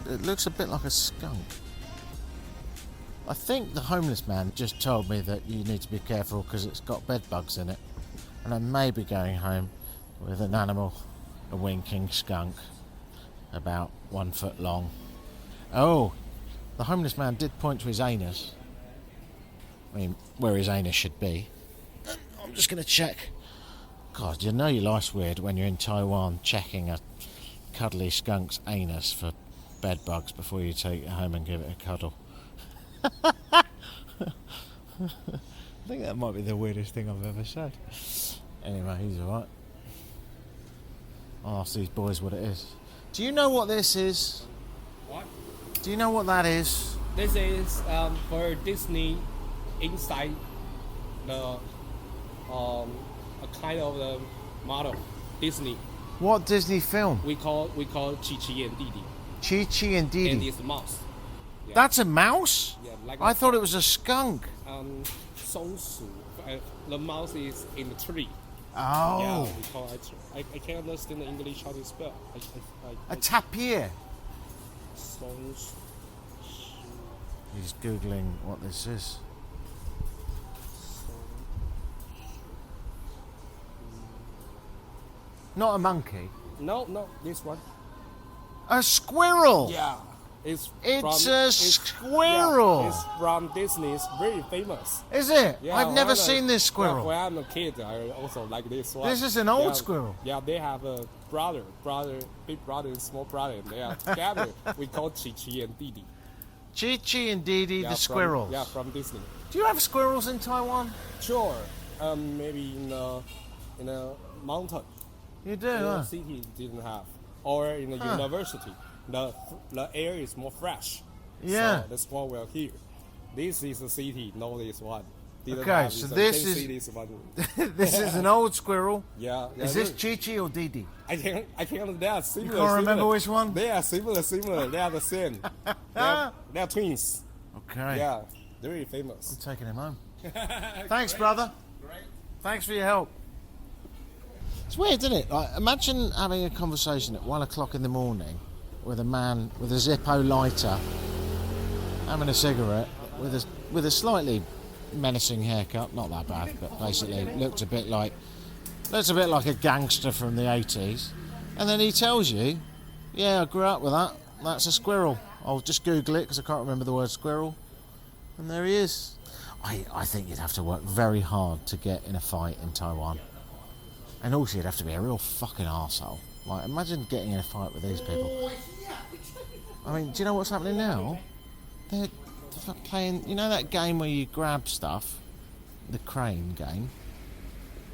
It looks a bit like a skunk. I think the homeless man just told me that you need to be careful because it's got bed bugs in it, and I may be going home with an animal, a winking skunk, about 1 foot long. Oh, the homeless man did point to his anus. I mean, where his anus should be. I'm just going to check. God, you know your life's weird when you're in Taiwan checking a cuddly skunk's anus for bed bugs before you take it home and give it a cuddle. I think that might be the weirdest thing I've ever said. Anyway, he's alright. I'll ask these boys what it is. Do you know what this is? What? Do you know what that is? This is for Disney inside the a kind of the model Disney. What Disney film? We call Chi and Didi. Chi and Didi. And it's a mouse. Yeah. That's a mouse? Yeah, like I thought it was a skunk. 松鼠. The mouse is in the tree. Oh. Yeah, we call it. I can't understand the English how to spell. A tapir. 松鼠. He's googling what this is. Not a monkey. No, this one. A squirrel. Yeah. It's a squirrel. Yeah, it's from Disney. It's very famous. Is it? Yeah, I've never when seen this squirrel. When I'm a kid, I also like this one. This is an old Yeah, squirrel. Yeah, they have a big brother, and small brother, and they are together. We call Chi and Didi. Chi and Didi, Yeah, the squirrels. from Disney. Do you have squirrels in Taiwan? Sure. Maybe in a mountain. You do, In huh? a city didn't have, or in a university. The air is more fresh. Yeah. So that's what we're here. This is a city, no this one. Didn't Okay, have so it, this can is- see this one. This is an old squirrel. Yeah. Is this Chi or Didi? I can't. They are similar. You can't remember similar. which one? They are similar. They are the same. they are twins. Okay. Yeah, they're very famous. I'm taking him home. Thanks, brother. Great. Thanks for your help. It's weird, isn't it? Like, imagine having a conversation at 1 o'clock in the morning with a man with a Zippo lighter, having a cigarette, with a slightly menacing haircut. Not that bad, but basically looked a bit like a gangster from the 80s. And then he tells you, "Yeah, I grew up with that. That's a squirrel. I'll just Google it because I can't remember the word squirrel." And there he is. I think you'd have to work very hard to get in a fight in Taiwan. And also you'd have to be a real fucking arsehole. Like, imagine getting in a fight with these people. I mean, do you know what's happening now? They're playing, you know that game where you grab stuff? The crane game?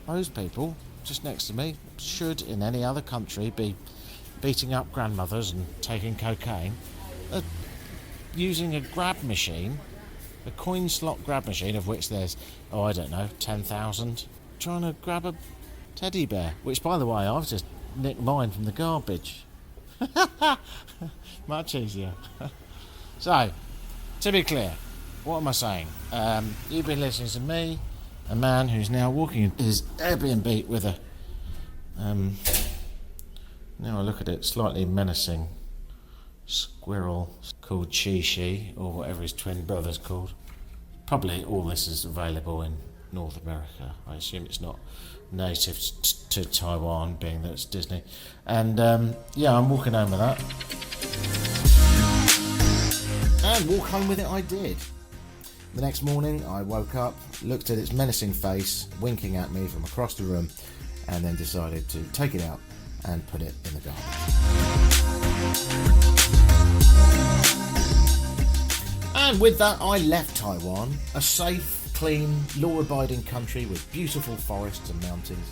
Those people, just next to me, should in any other country be beating up grandmothers and taking cocaine. They're using a grab machine, a coin slot grab machine, of which there's, 10,000, trying to grab a teddy bear, which, by the way, I've just nicked mine from the garbage. Much easier. So, to be clear, what am I saying? You've been listening to me, a man who's now walking his Airbnb with a, now I look at it, slightly menacing squirrel called Chi, or whatever his twin brother's called. Probably all this is available in North America. I assume it's not native to Taiwan, being that it's Disney. And I'm walking home with that. And walk home with it I did. The next morning I woke up, looked at its menacing face, winking at me from across the room, and then decided to take it out and put it in the garbage. And with that, I left Taiwan, a safe, clean, law-abiding country with beautiful forests and mountains,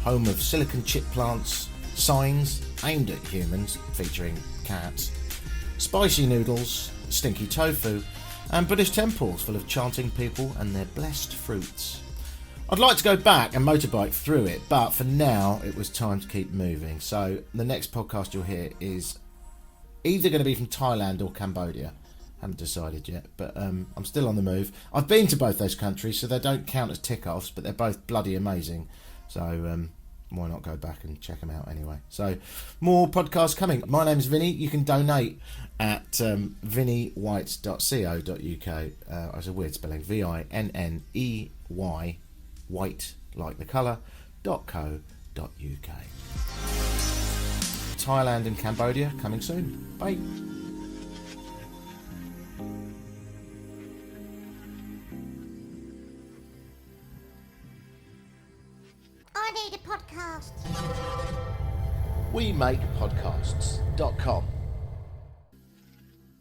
home of silicon chip plants, signs aimed at humans featuring cats, spicy noodles, stinky tofu, and Buddhist temples full of chanting people and their blessed fruits. I'd like to go back and motorbike through it, but for now it was time to keep moving. So the next podcast you'll hear is either going to be from Thailand or Cambodia. Haven't decided yet, but I'm still on the move. I've been to both those countries, so they don't count as tick-offs, but they're both bloody amazing. So why not go back and check them out anyway? So more podcasts coming. My name's Vinny. You can donate at vinnywhite.co.uk. It's a weird spelling. VINNEY, white like the colour, .co.uk. Thailand and Cambodia coming soon. Bye. I need a podcast. We make podcasts.com.